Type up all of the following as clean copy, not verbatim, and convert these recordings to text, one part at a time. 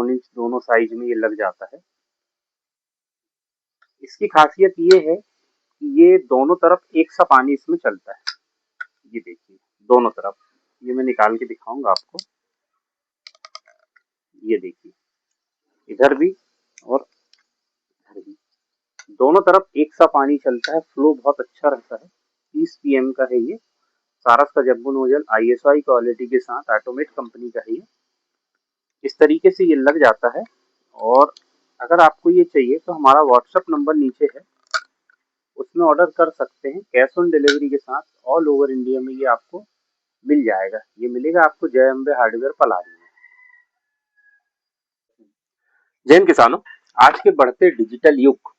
Inch दोनों size में ये लग जाता है। इसकी खासियत ये है कि ये दोनों तरफ एक सा पानी इसमें चलता है। ये देखिए दोनों तरफ, ये मैं निकाल के दिखाऊंगा आपको। ये देखिए इधर भी और इधर भी, दोनों तरफ एक सा पानी चलता है। फ्लो बहुत अच्छा रहता है। 30 pm का है ये। सारस का जब्बू नोजल ISI क्वालिटी के साथ ऑटोमेट कंपनी का है ये। इस तरीके से ये लग जाता है। और अगर आपको ये चाहिए तो हमारा व्हाट्सएप नंबर नीचे है, उसमें ऑर्डर कर सकते हैं कैश ऑन डिलीवरी के साथ। ऑल ओवर इंडिया में ये आपको मिल जाएगा। ये मिलेगा आपको जय अम्बे हार्डवेयर पलारी में। जय हिंद किसानों, आज के बढ़ते डिजिटल युग,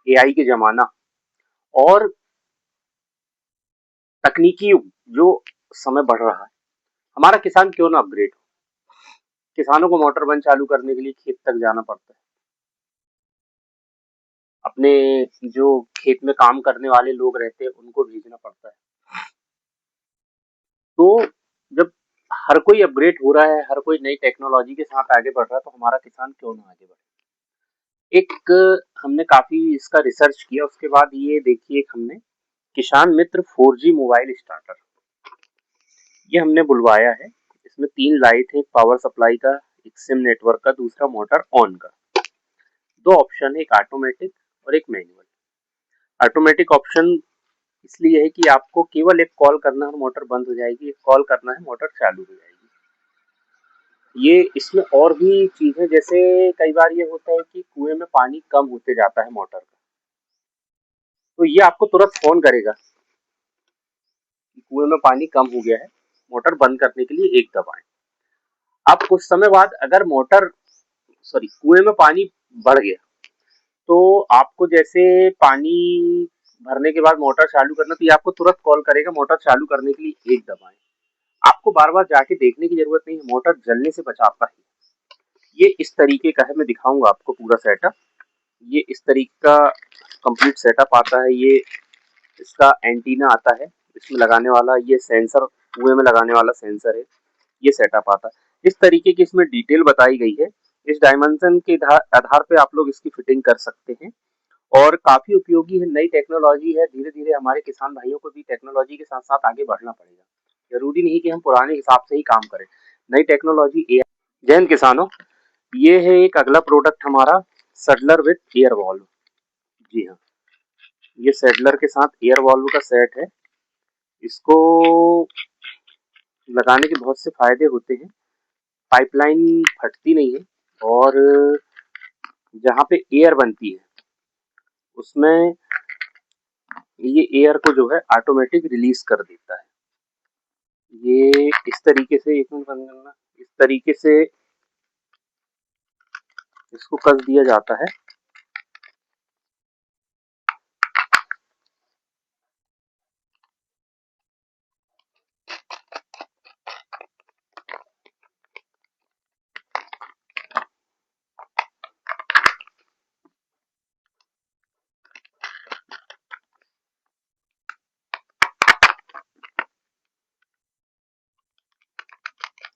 AI के जमाना और तकनीकी युग जो समय बढ़ रहा है, हमारा किसान क्यों ना अपग्रेड हो। किसानों को मोटर बंद चालू करने के लिए खेत तक जाना पड़ता है। अपने जो खेत में काम करने वाले लोग रहते हैं उनको भेजना पड़ता है। तो जब हर कोई अपग्रेड हो रहा है, हर कोई नई टेक्नोलॉजी के साथ आगे बढ़ रहा है, तो हमारा किसान क्यों ना आगे बढ़े। एक हमने काफी इसका रिसर्च किया, उसके बाद ये देखिए एक हमने किसान मित्र 4G मोबाइल स्टार्टर ये हमने बुलवाया है। इसमें 3 लाइट है, पावर सप्लाई का, एक सिम नेटवर्क का, दूसरा मोटर ऑन का। 2 ऑप्शन है, एक ऑटोमेटिक और एक मैनुअल। ऑटोमेटिक ऑप्शन इसलिए है कि आपको केवल एक कॉल करना है, मोटर बंद हो जाएगी, एक कॉल करना है, मोटर चालू हो जाएगी। ये इसमें और भी चीजें, जैसे कई बार ये होता है कि कुएं में पानी कम होते जाता है मोटर का, तो ये आपको तुरंत फोन करेगा कि कुएं में पानी कम हो गया है, मोटर बंद करने के लिए 1 दबाएं। अब कुछ समय बाद अगर कुएं में पानी बढ़ गया, तो आपको जैसे पानी भरने के बाद मोटर चालू करना, तो ये आपको तुरंत कॉल करेगा मोटर चालू करने के लिए 1 दबाएं। आपको बार बार जाके देखने की जरूरत नहीं है, मोटर जलने से बचाता है। ये इस तरीके का है, मैं दिखाऊंगा आपको पूरा सेटअप। ये इस तरीके का कंप्लीट सेटअप आता है। ये इसका एंटीना आता है इसमें लगाने वाला, ये सेंसर कुएं में लगाने वाला सेंसर है। ये सेटअप आता है। इस तरीके की इसमें डिटेल बताई गई है। इस डायमेंशन के आधार पे आप लोग इसकी फिटिंग कर सकते हैं और काफी उपयोगी है। नई टेक्नोलॉजी है, धीरे धीरे हमारे किसान भाइयों को भी टेक्नोलॉजी के साथ साथ आगे बढ़ना पड़ेगा। जरूरी नहीं कि हम पुराने हिसाब से ही काम करें। नई टेक्नोलॉजी AI। जय हिंद किसानों, ये है एक अगला प्रोडक्ट हमारा, सडलर विथ एयर वॉल्व। जी हाँ, ये सडलर के साथ एयर वॉल्व का सेट है। इसको लगाने के बहुत से फायदे होते हैं। पाइपलाइन फटती नहीं है और जहाँ पे एयर बनती है उसमें ये एयर को जो है ऑटोमेटिक रिलीज कर देता है। ये इस तरीके से, एक मिनट बंद करना, इस तरीके से इसको कस दिया जाता है।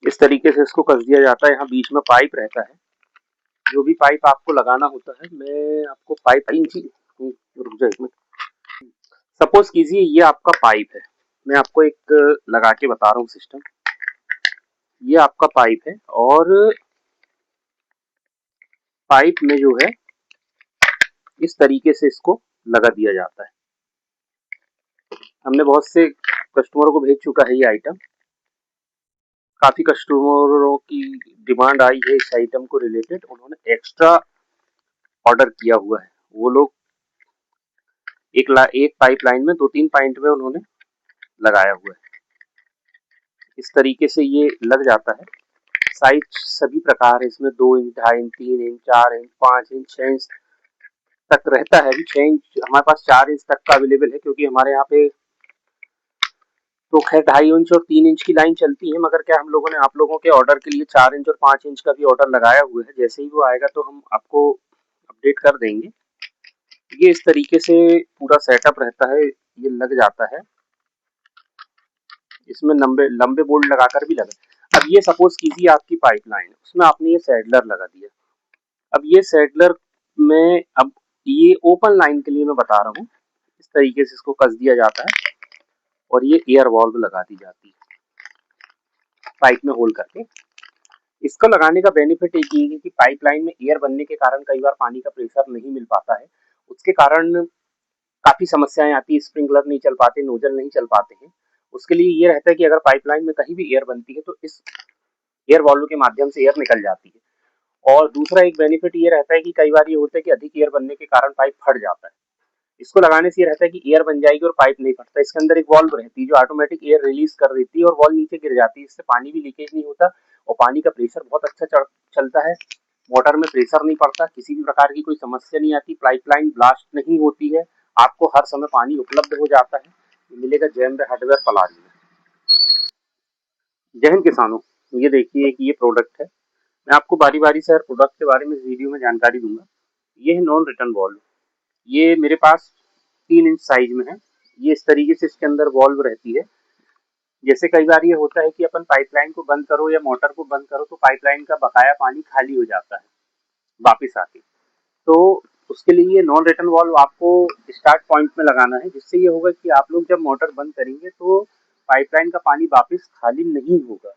इस तरीके से इसको कस दिया जाता है। यहाँ बीच में पाइप रहता है। जो भी पाइप आपको लगाना होता है, मैं आपको पाइप रुक जाए एक मिनट। सपोज कीजिए ये आपका पाइप है, मैं आपको एक लगा के बता रहा हूँ सिस्टम। ये आपका पाइप है और पाइप में जो है इस तरीके से इसको लगा दिया जाता है। हमने बहुत से कस्टमरों को भेज चुका है ये आइटम। काफी कस्टमरों की डिमांड आई है इस आइटम को रिलेटेड, उन्होंने एक्स्ट्रा ऑर्डर किया हुआ है। वो लोग एक पाइप लाइन में 2-3 पॉइंट में उन्होंने लगाया हुआ है। इस तरीके से ये लग जाता है। साइज सभी प्रकार है इसमें, 2 inch, 2.5 inch, 3 inch, 4 inch, 5 inch, 6 inch तक रहता है। अभी 6 इंच हमारे पास 4 इंच तक का अवेलेबल है, क्योंकि हमारे यहाँ पे तो खैर 2.5 इंच और 3 इंच की लाइन चलती है, मगर क्या हम लोगों ने आप लोगों के ऑर्डर के लिए 4 इंच और 5 इंच का भी ऑर्डर लगाया हुआ है। जैसे ही वो आएगा तो हम आपको अपडेट कर देंगे। ये इस तरीके से पूरा सेटअप रहता है, ये लग जाता है। इसमें लंबे लंबे बोल्ट लगाकर भी लगा। अब ये सपोज कीजिए आपकी पाइपलाइन है, उसमें आपने ये सैडलर लगा दिया। अब ये सैडलर में अब ये ओपन लाइन के लिए मैं बता रहा हूँ, इस तरीके से इसको कस दिया जाता है और ये एयर वाल्व लगा दी जाती है पाइप में होल करके। इसको लगाने का बेनिफिट एक ये है कि पाइपलाइन में एयर बनने के कारण कई बार पानी का प्रेशर नहीं मिल पाता है, उसके कारण काफी समस्याएं आती है, स्प्रिंकलर नहीं चल पाते, नोजल नहीं चल पाते हैं। उसके लिए ये रहता है कि अगर पाइपलाइन में कहीं भी एयर बनती है तो इस एयर वाल्व के माध्यम से एयर निकल जाती है। और दूसरा एक बेनिफिट ये रहता है कि कई बार ये होता है कि अधिक एयर बनने के कारण पाइप फट जाता है। इसको लगाने से ये रहता है कि एयर बन जाएगी और पाइप नहीं फटता। इसके अंदर एक वाल्व रहती है जो ऑटोमेटिक एयर रिलीज कर देती है और वॉल्व नीचे गिर जाती है, इससे पानी भी लीकेज नहीं होता और पानी का प्रेशर बहुत अच्छा चलता है। मोटर में प्रेशर नहीं पड़ता, किसी भी प्रकार की कोई समस्या नहीं आती, पाइपलाइन ब्लास्ट नहीं होती है, आपको हर समय पानी उपलब्ध हो जाता है। मिलेगा जैन हार्डवेयर पलारी में। जय हिंद किसानों, ये देखिए कि ये प्रोडक्ट है। मैं आपको बारी बारी से हर प्रोडक्ट के बारे में इस वीडियो में जानकारी दूंगा। ये है नॉन रिटर्न वॉल्व। ये मेरे पास 3 इंच साइज में है। ये इस तरीके से इसके अंदर वॉल्व रहती है। जैसे कई बार ये होता है कि अपन पाइपलाइन को बंद करो या मोटर को बंद करो तो पाइपलाइन का बकाया पानी खाली हो जाता है वापिस आके। तो उसके लिए ये नॉन रिटर्न वॉल्व आपको स्टार्ट पॉइंट में लगाना है, जिससे ये होगा कि आप लोग जब मोटर बंद करेंगे तो पाइपलाइन का पानी वापस खाली नहीं होगा।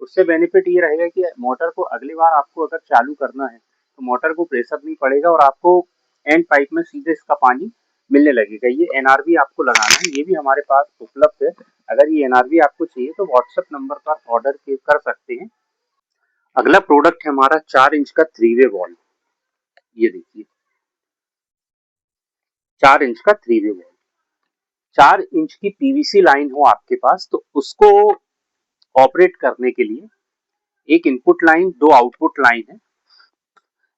उससे बेनिफिट ये रहेगा कि मोटर को अगली बार आपको अगर चालू करना है तो मोटर को प्रेशर नहीं पड़ेगा और आपको एंड पाइप में सीधे इसका पानी मिलने लगेगा। ये एनआरवी आपको लगाना है, ये भी हमारे पास उपलब्ध है। अगर ये एनआरवी आपको चाहिए तो व्हाट्सएप नंबर पर ऑर्डर कर सकते हैं। अगला प्रोडक्ट है हमारा 4 इंच का 3 वे वॉल्व। ये देखिए 4 इंच का 3 वे वॉल्व। 4 इंच की पीवीसी लाइन हो आपके पास तो उसको ऑपरेट करने के लिए एक इनपुट लाइन, 2 आउटपुट लाइन है।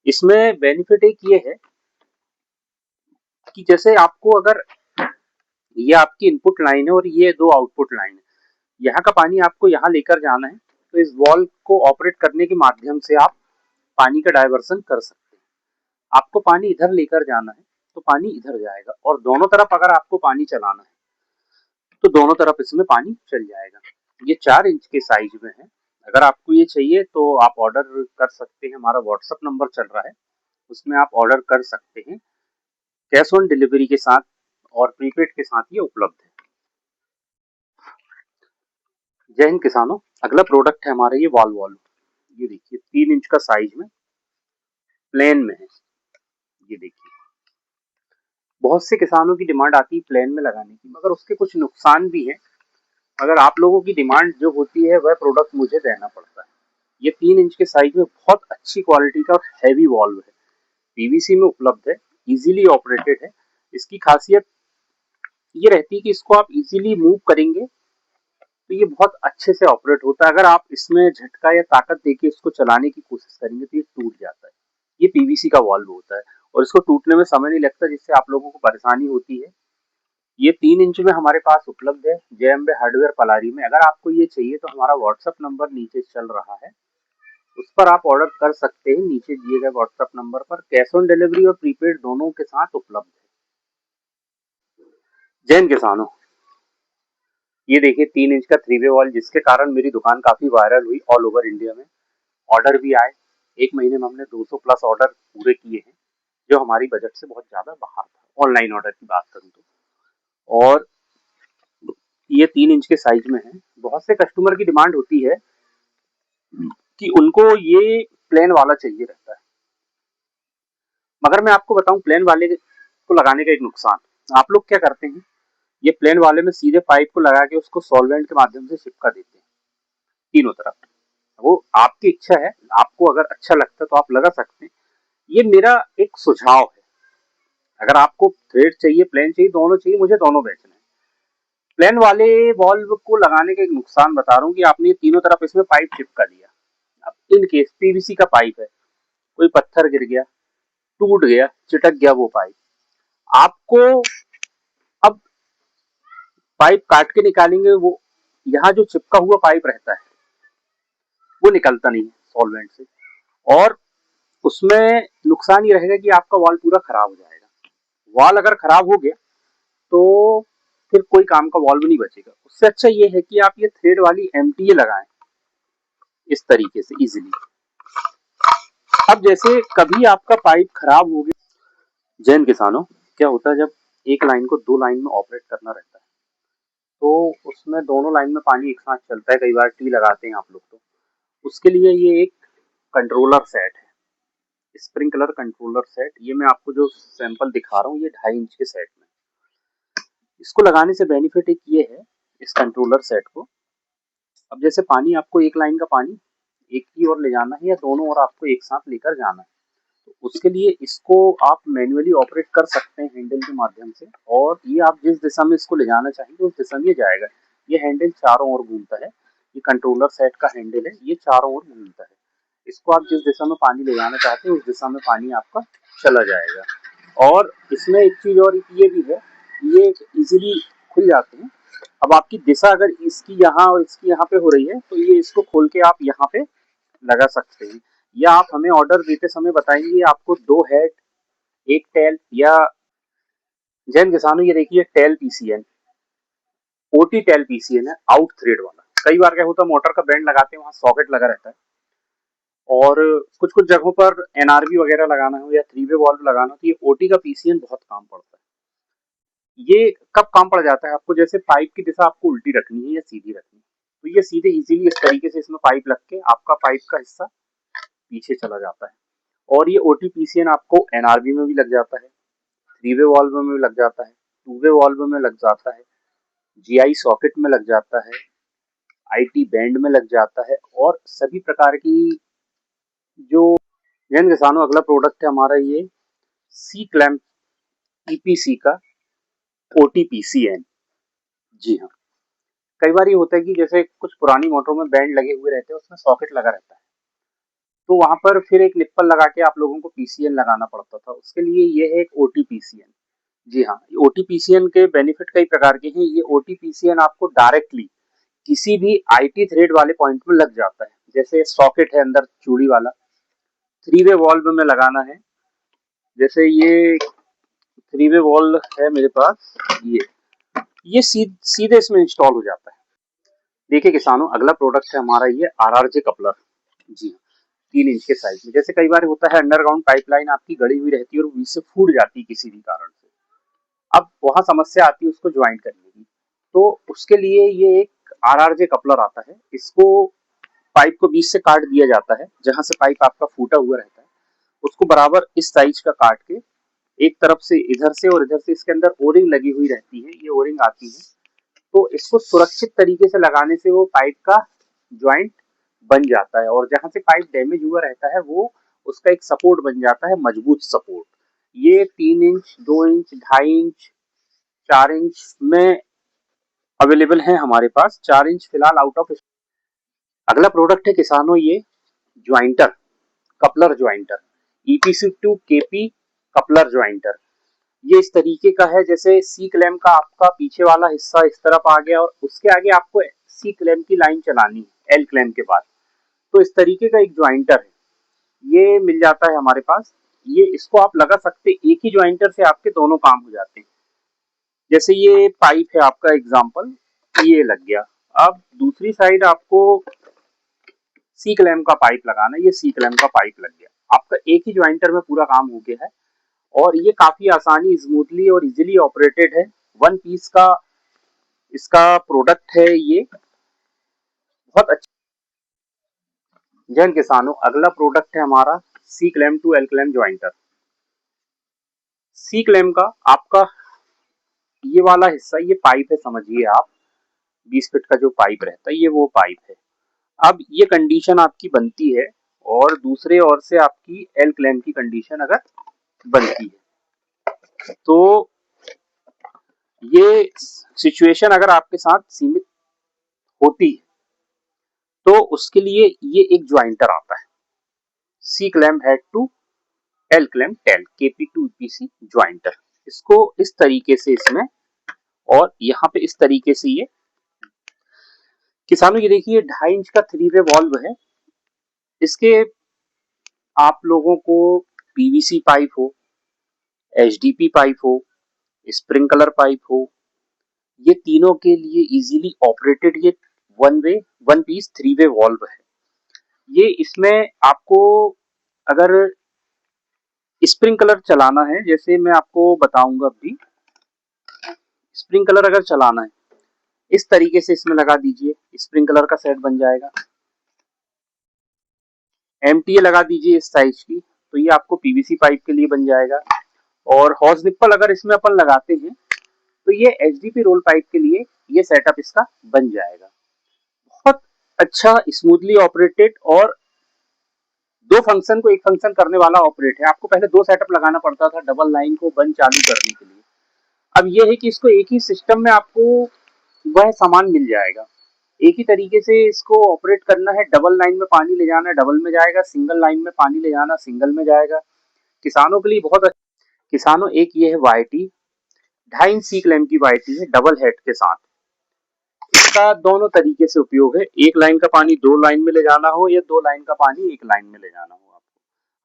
इसमें बेनिफिट एक ये है कि जैसे आपको अगर ये आपकी इनपुट लाइन है और ये 2 आउटपुट लाइन है, यहाँ का पानी आपको यहाँ लेकर जाना है तो इस वॉल्व को ऑपरेट करने के माध्यम से आप पानी का डायवर्सन कर सकते हैं। आपको पानी इधर लेकर जाना है तो पानी इधर जाएगा और दोनों तरफ अगर आपको पानी चलाना है तो दोनों तरफ इसमें पानी चल जाएगा। ये 4 इंच के साइज में है। अगर आपको ये चाहिए तो आप ऑर्डर कर सकते हैं, हमारा व्हाट्सएप नंबर चल रहा है, उसमें आप ऑर्डर कर सकते हैं। कैश ऑन डिलीवरी के साथ और प्रीपेड के साथ ये उपलब्ध है। जय हिंद किसानों, अगला प्रोडक्ट है हमारा ये वॉल वॉल्व। ये देखिए 3 इंच का साइज में प्लेन में है। ये देखिए बहुत से किसानों की डिमांड आती है प्लेन में लगाने की, मगर उसके कुछ नुकसान भी है। अगर आप लोगों की डिमांड जो होती है वह प्रोडक्ट मुझे देना पड़ता है। ये 3 इंच के साइज में बहुत अच्छी क्वालिटी का और हैवी वॉल्व है, पीवीसी में उपलब्ध है, इजीली ऑपरेटेड है। इसकी खासियत ये रहती है कि इसको आप इजीली मूव करेंगे तो ये बहुत अच्छे से ऑपरेट होता है। अगर आप इसमें झटका या ताकत देके इसको चलाने की कोशिश करेंगे तो ये टूट जाता है। ये पीवीसी का वॉल्व होता है और इसको टूटने में समय नहीं लगता, जिससे आप लोगों को परेशानी होती है। ये 3 इंच में हमारे पास उपलब्ध है जेएमबे हार्डवेयर पलारी में। अगर आपको ये चाहिए तो हमारा व्हाट्सएप नंबर नीचे चल रहा है, उस पर आप ऑर्डर कर सकते हैं। नीचे दिए गए व्हाट्सएप नंबर पर कैश ऑन डिलीवरी और प्रीपेड दोनों के साथ उपलब्ध है। जय हिंद किसानों, ये देखिए 3 इंच का 3 वे वॉल, जिसके कारण मेरी दुकान काफी वायरल हुई ऑल ओवर इंडिया में। ऑर्डर भी आए, 1 महीने में हमने 200 प्लस ऑर्डर पूरे किए हैं, जो हमारी बजट से बहुत ज्यादा बाहर था ऑनलाइन ऑर्डर की बात करूँ तो। और ये 3 इंच के साइज में है। बहुत से कस्टमर की डिमांड होती है कि उनको ये प्लेन वाला चाहिए रहता है, मगर मैं आपको बताऊं प्लेन वाले को लगाने का एक नुकसान। आप लोग क्या करते हैं, ये प्लेन वाले में सीधे पाइप को लगा के उसको सॉल्वेंट के माध्यम से चिपका देते हैं तीनों तरफ। वो आपकी इच्छा है, आपको अगर अच्छा लगता है तो आप लगा सकते हैं। ये मेरा एक सुझाव है। अगर आपको थ्रेड चाहिए, प्लेन चाहिए, दोनों चाहिए, मुझे दोनों बेचना है। प्लेन वाले वॉल्व को लगाने का एक नुकसान बता रहा हूँ कि आपने तीनों तरफ इसमें पाइप चिपका दिया। अब इन केस पीवीसी का पाइप है, कोई पत्थर गिर गया, टूट गया, चिटक गया वो पाइप, आपको अब पाइप काट के निकालेंगे, वो यहाँ जो चिपका हुआ पाइप रहता है वो निकलता नहीं है सॉल्वेंट से, और उसमें नुकसान ये रहेगा कि आपका वॉल पूरा खराब हो जाएगा। वॉल अगर खराब हो गया तो फिर कोई काम का वॉल्व नहीं बचेगा। उससे अच्छा ये है कि आप ये थ्रेड वाली एमटीए लगाएं। इस तरीके से इजीली। अब जैसे कभी आपका पाइप खराब हो गया, जैन किसानों, क्या होता है जब एक लाइन को 2 लाइन में ऑपरेट करना रहता है तो उसमें दोनों लाइन में पानी एक साथ चलता है, कई बार टी लगाते हैं आप लोग, तो उसके लिए ये एक कंट्रोलर सेट है, स्प्रिंकलर कंट्रोलर सेट। ये मैं आपको जो सैंपल दिखा रहा हूँ ये 2.5 इंच के सेट में। इसको लगाने से बेनिफिट एक ये है इस कंट्रोलर सेट को, अब जैसे पानी आपको एक लाइन का पानी एक ही ओर ले जाना है या दोनों ओर आपको एक साथ लेकर जाना है, तो उसके लिए इसको आप मैन्युअली ऑपरेट कर सकते हैं हैंडल के माध्यम से, और ये आप जिस दिशा में इसको ले जाना चाहेंगे उस दिशा में ये जाएगा। ये हैंडल चारों ओर घूमता है, ये कंट्रोलर सेट का हैंडल है, ये चारों ओर घूमता है। इसको आप जिस दिशा में पानी ले जाना चाहते हैं उस दिशा में पानी आपका चला जाएगा। और इसमें एक चीज और ये भी है, ये इजीली खुल जाते हैं। अब आपकी दिशा अगर इसकी यहाँ और इसकी यहाँ पे हो रही है तो ये इसको खोल के आप यहाँ पे लगा सकते हैं, या आप हमें ऑर्डर देते समय बताएंगे आपको 2 हेड 1 टेल, या जैन किसानों ये देखिए टेल पीसीएन, ओटी टेल पीसीएन है, आउट थ्रेड वाला। कई बार क्या होता है मोटर का बैंड लगाते हैं वहाँ सॉकेट लगा रहता है, और कुछ कुछ जगहों पर एनआरबी वगैरह लगाना हो या 3 वे वाल्व लगाना हो तो ये ओटी का पीसीएन बहुत काम पड़ता है। ये कब काम पड़ जाता है आपको, जैसे पाइप की दिशा आपको उल्टी रखनी है या सीधी रखनी है, तो ये सीधे इजीली इस तरीके से इसमें पाइप लग के आपका पाइप का हिस्सा पीछे चला जाता है। और ये ओटी पीसीएन आपको एनआरबी में भी लग जाता है, 3 वे वाल्व में भी लग जाता है, 2 वे वाल्व में लग जाता है, जीआई सॉकेट में लग जाता है, आईटी बैंड में लग जाता है, और सभी प्रकार की जो जैन किसानों अगला प्रोडक्ट है हमारा ये सी क्लैम्प ईपीसी का ओटीपीसीएन। जी हाँ, कई बार ये होता है कि जैसे कुछ पुरानी मोटरों में बैंड लगे हुए रहते हैं उसमें सॉकेट लगा रहता है, तो वहां पर फिर एक निप्पल लगा के आप लोगों को पीसीएन लगाना पड़ता था, उसके लिए ये है एक ओटीपीसीएन। जी हाँ, ओटीपीसीएन के बेनिफिट कई प्रकार के हैं। ये ओटीपीसीएन आपको डायरेक्टली किसी भी आईटी थ्रेड वाले पॉइंट में लग जाता है, जैसे सॉकेट है अंदर चूड़ी वाला, 3 वे वॉल्व में लगाना है, जैसे ये 3 वे वॉल्व है मेरे पास, ये सीधे इसमें इंस्टॉल हो जाता है। देखिए किसानों अगला प्रोडक्ट है हमारा ये आरआरजे कपलर। जी 3 इंच के साइज में। जैसे कई बार होता है अंडरग्राउंड पाइपलाइन आपकी गड़ी हुई रहती है और बीच से फूट जाती है किसी भी कारण से, अब वहां समस्या आती है उसको ज्वाइंट करने की, तो उसके लिए ये एक आरआरजे कपलर आता है। इसको पाइप को बीच से काट दिया जाता है, जहां से पाइप आपका फूटा हुआ रहता है उसको बराबर इस साइज का काट के एक तरफ से इधर से और इधर से इसके अंदर ओरिंग लगी हुई रहती है, ये ओरिंग आती है, तो इसको सुरक्षित तरीके से लगाने से वो पाइप का ज्वाइंट बन जाता है, और जहां से पाइप डैमेज हुआ रहता है वो उसका एक सपोर्ट बन जाता है, मजबूत सपोर्ट। ये 3 इंच 2 इंच 2.5 इंच 4 इंच में अवेलेबल है हमारे पास, 4 इंच फिलहाल आउट ऑफ। अगला प्रोडक्ट है किसानों ये jointer, coupler jointer, EPC two KP coupler jointer. ये इस तरीके का है जैसे सी क्लैम का आपका पीछे वाला हिस्सा इस तरफ आ गया और उसके आगे आपको सी क्लैम की लाइन चलानी है एल क्लैम के बाद, तो इस तरीके का एक ज्वाइंटर है, ये मिल जाता है हमारे पास। ये इसको आप लगा सकते, एक ही ज्वाइंटर से आपके दोनों काम हो जाते हैं। जैसे ये पाइप है आपका एग्जांपल, ये लग गया, अब दूसरी साइड आपको सी क्लैम का पाइप लगाना है, ये सी क्लैम का पाइप लग गया, आपका एक ही ज्वाइंटर में पूरा काम हो गया है। और ये काफी आसानी स्मूथली और इजीली ऑपरेटेड है, 1 पीस का इसका प्रोडक्ट है, ये बहुत अच्छा। जैन किसानों अगला प्रोडक्ट है हमारा C clam to L clam jointer. C clam का आपका ये वाला हिस्सा, ये पाइप है समझिए आप, 20 फीट का जो पाइप रहता है ये वो पाइप है। अब ये कंडीशन आपकी बनती है और दूसरे ओर से आपकी एल क्लैम की कंडीशन अगर बनती है तो ये सिचुएशन अगर आपके साथ सीमित होती है तो उसके लिए ये एक ज्वाइंटर आता है, C clam head to L clam tail KP two EPC jointer. इसको इस तरीके से इसमें और यहाँ पे इस तरीके से ये किसानों, ये देखिए 2.5 इंच का 3 वे वॉल्व है। इसके आप लोगों को पीवीसी पाइप हो, एचडीपी पाइप हो, स्प्रिंकलर पाइप हो, ये तीनों के लिए इजीली ऑपरेटेड ये 1 वे 1 पीस 3 वे वॉल्व है। ये इसमें आपको अगर स्प्रिंकलर चलाना है, जैसे मैं आपको बताऊंगा अभी, स्प्रिंकलर अगर चलाना है इस तरीके से इसमें लगा दीजिए, स्प्रिंकलर का सेट बन जाएगा। एमटीए लगा दीजिए इस साइज की, तो ये आपको पीवीसी पाइप के लिए बन जाएगा। और हॉज निप्पल अगर इसमें अपन लगाते हैं तो ये एचडीपी रोल पाइप के लिए ये सेटअप इसका बन जाएगा। बहुत अच्छा स्मूथली ऑपरेटेड और दो फंक्शन को एक फंक्शन करने वाला ऑपरेट है। आपको पहले दो सेटअप लगाना पड़ता था डबल लाइन को बंद चालू करने के लिए। अब ये है कि इसको एक ही सिस्टम में आपको वह सामान मिल जाएगा। एक ही तरीके से इसको ऑपरेट करना है। डबल लाइन में पानी ले जाना है डबल में जाएगा, सिंगल लाइन में पानी ले जाना सिंगल में जाएगा। किसानों के लिए बहुत अच्छा। किसानों एक ये है वाईटी 2.5 सीक्लेम की वाईटी है डबल हेड के साथ। इसका दोनों तरीके से उपयोग है, एक लाइन का पानी दो लाइन में ले जाना हो या दो लाइन का पानी एक लाइन में ले जाना हो।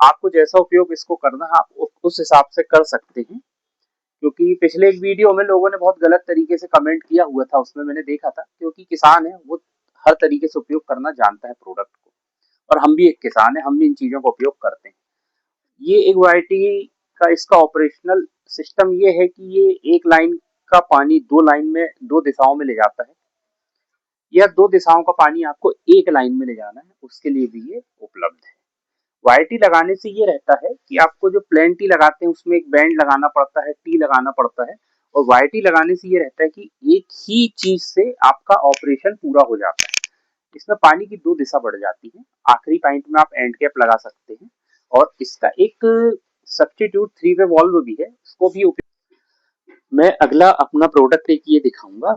आपको जैसा उपयोग इसको करना है आप उस हिसाब से कर सकते हैं। क्योंकि पिछले एक वीडियो में लोगों ने बहुत गलत तरीके से कमेंट किया हुआ था, उसमें मैंने देखा था, क्योंकि किसान है वो हर तरीके से उपयोग करना जानता है प्रोडक्ट को, और हम भी एक किसान है, हम भी इन चीजों का उपयोग करते हैं। ये एक वाईटी का इसका ऑपरेशनल सिस्टम ये है कि ये एक लाइन का पानी दो लाइन में दो दिशाओं में ले जाता है, या दो दिशाओं का पानी आपको एक लाइन में ले जाना है, उसके लिए भी ये उपलब्ध है। वाईटी लगाने से ये रहता है कि आपको जो प्लेन टी लगाते हैं उसमें एक बैंड लगाना पड़ता है, टी लगाना पड़ता है, और वाईटी लगाने से ये रहता है कि एक ही चीज से आपका ऑपरेशन पूरा हो जाता है। इसमें पानी की दो दिशा बढ़ जाती है। आखिरी पॉइंट में आप एंड कैप लगा सकते हैं, और इसका एक सब्स्टिट्यूट 3 वे वॉल्व भी है, इसको भी उपयोग। मैं अगला अपना प्रोडक्ट एक ये दिखाऊंगा।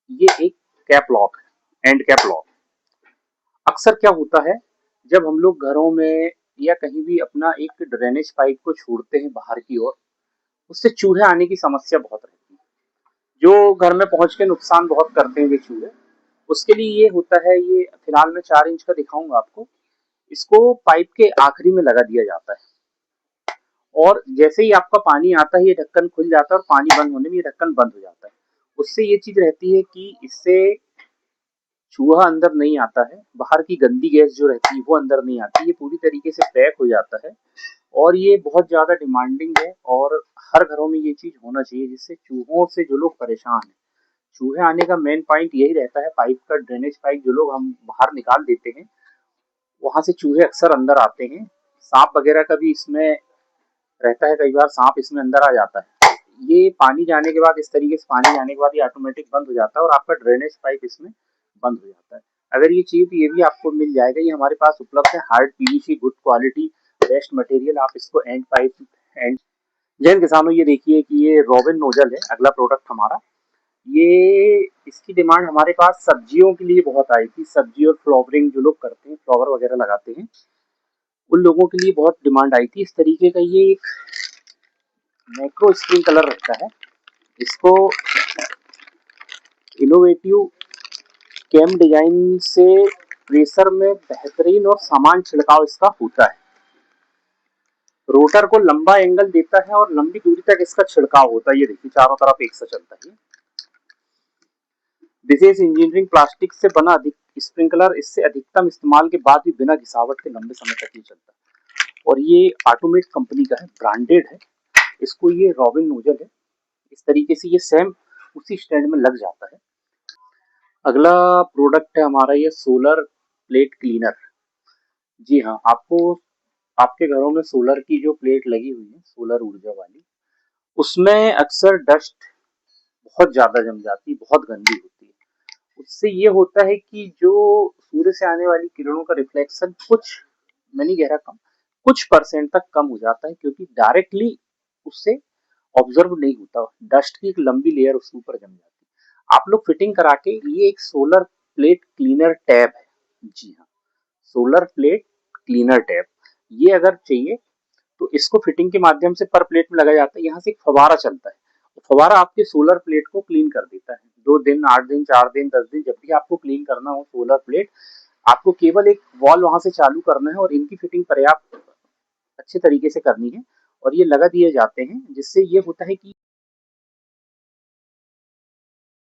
ये एक कैप लॉक है, एंड कैप लॉक। अक्सर क्या होता है जब हम लोग घरों में या कहीं भी अपना एक ड्रेनेज पाइप को छोड़ते हैं बाहर की ओर, उससे चूहे आने की समस्या बहुत रहती है, जो घर में पहुंच के नुकसान बहुत करते हैं वे चूहे। उसके लिए ये होता है, ये फिलहाल मैं 4 इंच का दिखाऊंगा आपको। इसको पाइप के आखिरी में लगा दिया जाता है, और जैसे ही आपका पानी आता है ये ढक्कन खुल जाता है, और पानी बंद होने में ये ढक्कन बंद हो जाता है। उससे ये चीज रहती है कि इससे चूहा अंदर नहीं आता है, बाहर की गंदी गैस जो रहती है वो अंदर नहीं आती, ये पूरी तरीके से पैक हो जाता है। और ये बहुत ज्यादा डिमांडिंग है, और हर घरों में ये चीज होना चाहिए, जिससे चूहों से जो लोग परेशान हैं। चूहे आने का मेन पॉइंट यही रहता है, पाइप का ड्रेनेज पाइप जो लोग हम बाहर निकाल देते हैं वहां से चूहे अक्सर अंदर आते हैं। सांप वगैरह का भी इसमें रहता है, कई बार सांप इसमें अंदर आ जाता है। ये पानी जाने के बाद, इस तरीके से पानी जाने के बाद ये ऑटोमेटिक बंद हो जाता है, और आपका ड्रेनेज पाइप इसमें बंद हो जाता है। अगर ये चाहिए तो ये भी आपको मिल जाएगा, ये हमारे पास उपलब्ध है। Hard PVC good quality best material. आप इसको एंड पाइप एंड जैन किसानों, ये देखिए कि ये रॉबिन नोजल है अगला प्रोडक्ट हमारा। ये इसकी डिमांड हमारे पास सब्जियों के लिए बहुत आई थी। सब्जी और फ्लावरिंग जो लोग करते हैं, फ्लावर वगैरह लगाते हैं, उन लोगों के लिए बहुत डिमांड आई थी। इस तरीके का ये एक मैक्रो स्प्रिंकलर रहता है। इसको इनोवेटिव कैम डिजाइन से प्रेशर में बेहतरीन और समान छिड़काव इसका होता है। रोटर को लंबा एंगल देता है और लंबी दूरी तक इसका छिड़काव होता है। ये देखिए चारों तरफ एक सा चलता है। विशेष इंजीनियरिंग प्लास्टिक से बना अधिक स्प्रिंकलर इससे अधिकतम इस्तेमाल के बाद भी बिना घिसावट के लंबे समय तक ये चलता है। और ये ऑटोमेट कंपनी का है, ब्रांडेड है। इसको ये रॉबिन नोजल है, इस तरीके से ये सेम उसी स्टैंड में लग जाता है। अगला प्रोडक्ट है हमारा ये सोलर प्लेट क्लीनर। जी हाँ, आपको आपके घरों में सोलर की जो प्लेट लगी हुई है, सोलर ऊर्जा वाली, उसमें अक्सर डस्ट बहुत ज्यादा जम जाती है, बहुत गंदी होती है। उससे ये होता है कि जो सूर्य से आने वाली किरणों का रिफ्लेक्शन कुछ, मैं नहीं कह रहा कम, कुछ परसेंट तक कम हो जाता है, क्योंकि डायरेक्टली उससे ऑब्जर्व नहीं होता। डस्ट की एक लंबी लेयर उसके ऊपर जम जाती है। आप लोग फिटिंग करा के, ये एक सोलर प्लेट क्लीनर टैब है। जी हाँ, सोलर प्लेट क्लीनर टैब, ये अगर चाहिए तो इसको फिटिंग के माध्यम से पर प्लेट में लगाया जाता है। यहाँ से एक फवारा चलता है, फवारा आपके सोलर प्लेट को क्लीन कर देता है। 2 दिन 8 दिन 4 दिन 10 दिन जब भी आपको क्लीन करना हो सोलर प्लेट, आपको केवल एक वॉल वहां से चालू करना है, और इनकी फिटिंग पर्याप्त अच्छे तरीके से करनी है, और ये लगा दिए जाते हैं। जिससे ये होता है कि